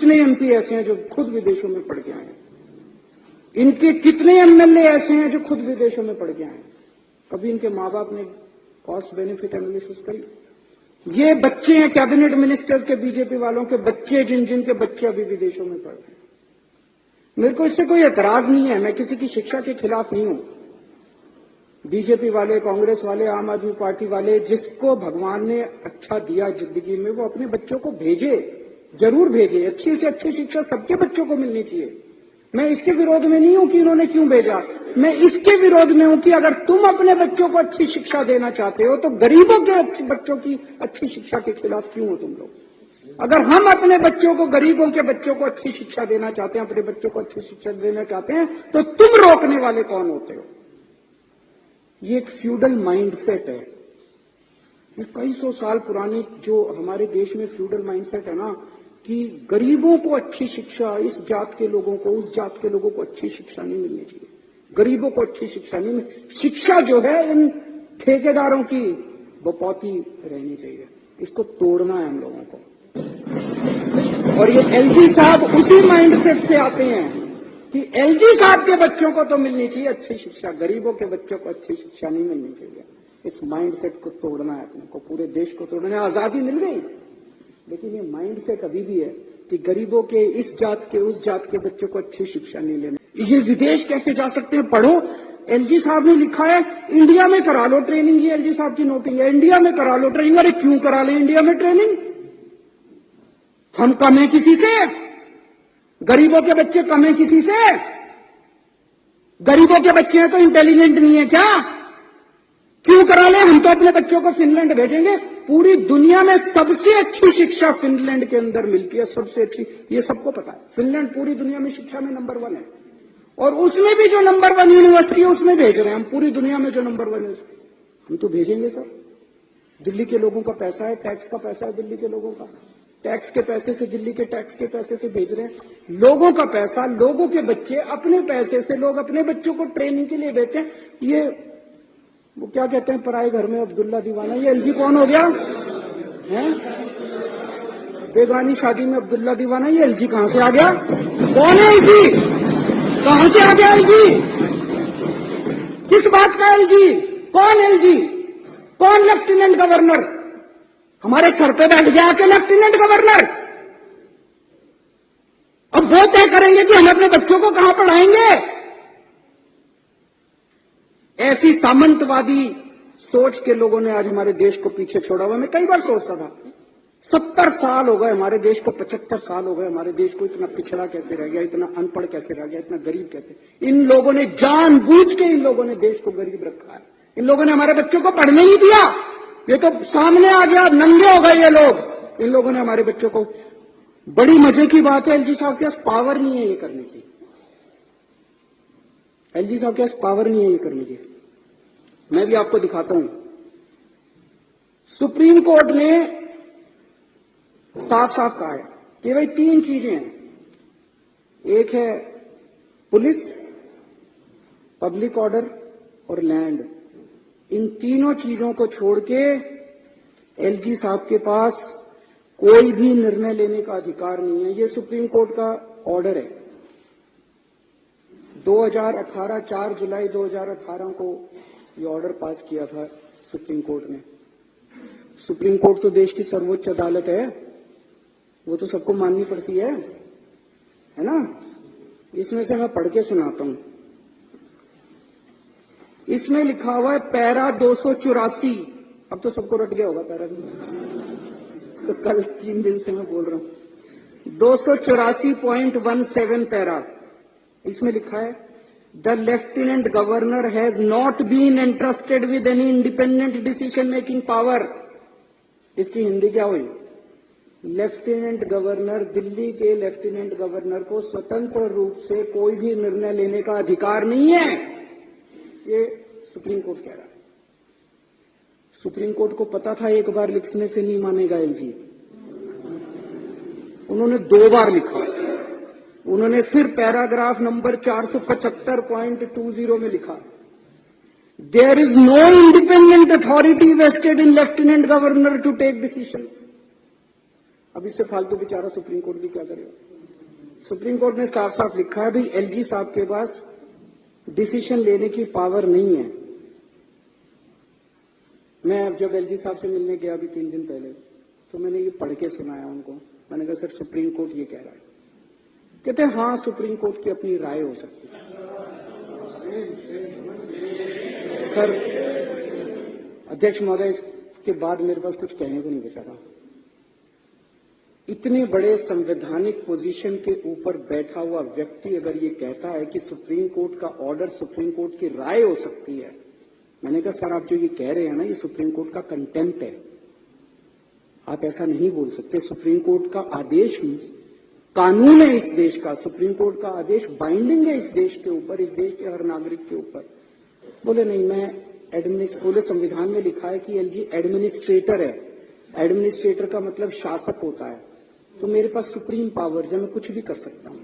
कितने एमपी ऐसे हैं जो खुद विदेशों में पढ़ के आए हैं? इनके कितने एमएलए ऐसे हैं जो खुद विदेशों में पढ़ के आए हैं? कभी इनके माँ बाप ने कॉस्ट बेनिफिट एनालिसिस करी? ये बच्चे हैं कैबिनेट मिनिस्टर्स के, बीजेपी वालों के बच्चे, जिनके बच्चे अभी विदेशों में पढ़ रहे हैं। मेरे को इससे कोई एतराज नहीं है, मैं किसी की शिक्षा के खिलाफ नहीं हूं। बीजेपी वाले, कांग्रेस वाले, आम आदमी पार्टी वाले, जिसको भगवान ने अच्छा दिया जिंदगी में, वो अपने बच्चों को भेजे, जरूर भेजे। अच्छी से अच्छी शिक्षा सबके बच्चों को मिलनी चाहिए। मैं इसके विरोध में नहीं हूं कि इन्होंने क्यों भेजा। मैं इसके विरोध में हूं कि अगर तुम अपने बच्चों को अच्छी शिक्षा देना चाहते हो तो गरीबों के बच्चों की अच्छी शिक्षा के खिलाफ क्यों हो तुम लोग? अगर हम अपने बच्चों को, गरीबों के बच्चों को अच्छी शिक्षा देना चाहते हैं, अपने बच्चों को अच्छी शिक्षा देना चाहते हैं, तो तुम रोकने वाले कौन होते हो? ये एक फ्यूडल माइंडसेट है। ये कई सौ साल पुरानी जो हमारे देश में फ्यूडल माइंडसेट है ना, कि गरीबों को अच्छी शिक्षा, इस जात के लोगों को, उस जात के लोगों को अच्छी शिक्षा नहीं मिलनी चाहिए। गरीबों को अच्छी शिक्षा नहीं मिलनी। शिक्षा जो है इन ठेकेदारों की बपौती रहनी चाहिए। इसको तोड़ना है हम लोगों को। और ये एलजी साहब उसी माइंडसेट से आते हैं कि एलजी साहब के बच्चों को तो मिलनी चाहिए अच्छी शिक्षा, गरीबों के बच्चों को अच्छी शिक्षा नहीं मिलनी चाहिए। इस माइंडसेट को तोड़ना है अपने को, पूरे देश को तोड़ना है। आजादी मिल गई, लेकिन ये माइंडसेट अभी भी है कि गरीबों के, इस जात के, उस जात के बच्चों को अच्छी शिक्षा नहीं लेनी। ये विदेश कैसे जा सकते हैं? पढ़ो। एलजी साहब ने लिखा है इंडिया में करा लो ट्रेनिंग। ये एलजी साहब की नोटिंग है, इंडिया में करा लो ट्रेनिंग। अरे क्यों करा ले इंडिया में ट्रेनिंग? हम कम है किसी से? गरीबों के बच्चे कम है किसी से? गरीबों के बच्चे हैं तो इंटेलिजेंट नहीं है क्या? क्यों करा ले? हम तो अपने बच्चों को फिनलैंड भेजेंगे। पूरी दुनिया में सबसे अच्छी शिक्षा फिनलैंड के अंदर मिलती है, सबसे अच्छी। ये सबको पता है। फिनलैंड पूरी दुनिया में शिक्षा में नंबर 1 है, और उसमें भी जो नंबर 1 यूनिवर्सिटी है उसमें भेज रहे हैं हम। पूरी दुनिया में जो नंबर 1 है हम तो भेजेंगे सर। दिल्ली के लोगों का पैसा है, टैक्स का पैसा है दिल्ली के लोगों का, टैक्स के पैसे से, दिल्ली के टैक्स के पैसे से भेज रहे हैं। लोगों का पैसा, लोगों के बच्चे, अपने पैसे से लोग अपने बच्चों को ट्रेनिंग के लिए देते हैं। ये वो क्या कहते हैं, पराए घर में अब्दुल्ला दीवाना। ये एलजी कौन हो गया है? बेगानी शादी में अब्दुल्ला दीवाना। ये एलजी कहां से आ गया? कौन है एलजी? कहां से आ गया एलजी? किस बात का एलजी? कौन एलजी? कौन लेफ्टिनेंट गवर्नर? हमारे सर पे बैठ गया के लेफ्टिनेंट गवर्नर। अब वो तय करेंगे कि हम अपने बच्चों को कहां पढ़ाएंगे। ऐसी सामंतवादी सोच के लोगों ने आज हमारे देश को पीछे छोड़ा हुआ। मैं कई बार सोचता था 70 साल हो गए हमारे देश को, 75 साल हो गए हमारे देश को। इतना पिछड़ा कैसे रह गया, इतना अनपढ़ कैसे रह गया, इतना गरीब कैसे? इन लोगों ने जानबूझ के, इन लोगों ने देश को गरीब रखा है। इन लोगों ने हमारे बच्चों को पढ़ने नहीं दिया। ये तो सामने आ गया, नंगे हो गए ये लोग। इन लोगों ने हमारे बच्चों को, बड़ी मजे की बात है, एलजी साहब के पास पावर नहीं है ये करने की। एलजी साहब के पास पावर नहीं है ये करने की। मैं भी आपको दिखाता हूं। सुप्रीम कोर्ट ने साफ साफ कहा है कि भाई 3 चीजें हैं। एक है पुलिस, पब्लिक ऑर्डर और लैंड। इन तीनों चीजों को छोड़ के एलजी साहब के पास कोई भी निर्णय लेने का अधिकार नहीं है। ये सुप्रीम कोर्ट का ऑर्डर है। 2018 4 जुलाई 2018 को ये ऑर्डर पास किया था सुप्रीम कोर्ट ने। सुप्रीम कोर्ट तो देश की सर्वोच्च अदालत है, वो तो सबको माननी पड़ती है ना। इसमें से मैं पढ़ के सुनाता हूं। इसमें लिखा हुआ है पैरा 284। अब तो सबको रट गया होगा पैरा, तो कल 3 दिन से मैं बोल रहा हूं। 284.17 पैरा। इसमें लिखा है the lieutenant governor has not been entrusted with any independent decision making power. इसकी हिंदी क्या हुई? लेफ्टिनेंट गवर्नर, दिल्ली के लेफ्टिनेंट गवर्नर को स्वतंत्र रूप से कोई भी निर्णय लेने का अधिकार नहीं है। ये सुप्रीम कोर्ट कह रहा है। सुप्रीम कोर्ट को पता था एक बार लिखने से नहीं मानेगा एलजी। उन्होंने 2 बार लिखा। उन्होंने फिर पैराग्राफ नंबर 475.20 में लिखा there is no independent authority vested in lieutenant governor to take decisions. अब इससे फालतू बेचारा सुप्रीम कोर्ट भी क्या करेगा? सुप्रीम कोर्ट ने साफ साफ लिखा है, भाई एलजी साहब के पास डिसीजन लेने की पावर नहीं है। मैं जब एलजी साहब से मिलने गया अभी 3 दिन पहले, तो मैंने ये पढ़ के सुनाया उनको। मैंने कहा सर सुप्रीम कोर्ट ये कह रहा है। कहते हैं हाँ सुप्रीम कोर्ट की अपनी राय हो सकती है। सर अध्यक्ष महोदय, इसके बाद मेरे पास कुछ कहने को नहीं बचा रहा। इतने बड़े संवैधानिक पोजीशन के ऊपर बैठा हुआ व्यक्ति अगर ये कहता है कि सुप्रीम कोर्ट का ऑर्डर सुप्रीम कोर्ट की राय हो सकती है, मैंने कहा सर आप जो ये कह रहे हैं ना, ये सुप्रीम कोर्ट का कंटेम्प्ट है। आप ऐसा नहीं बोल सकते। सुप्रीम कोर्ट का आदेश कानून है इस देश का, सुप्रीम कोर्ट का आदेश बाइंडिंग है इस देश के ऊपर, इस देश के हर नागरिक के ऊपर। बोले नहीं, मैं बोले संविधान में लिखा है कि एलजी एडमिनिस्ट्रेटर है। एडमिनिस्ट्रेटर का मतलब शासक होता है, तो मेरे पास सुप्रीम पावर्स है, मैं कुछ भी कर सकता हूं।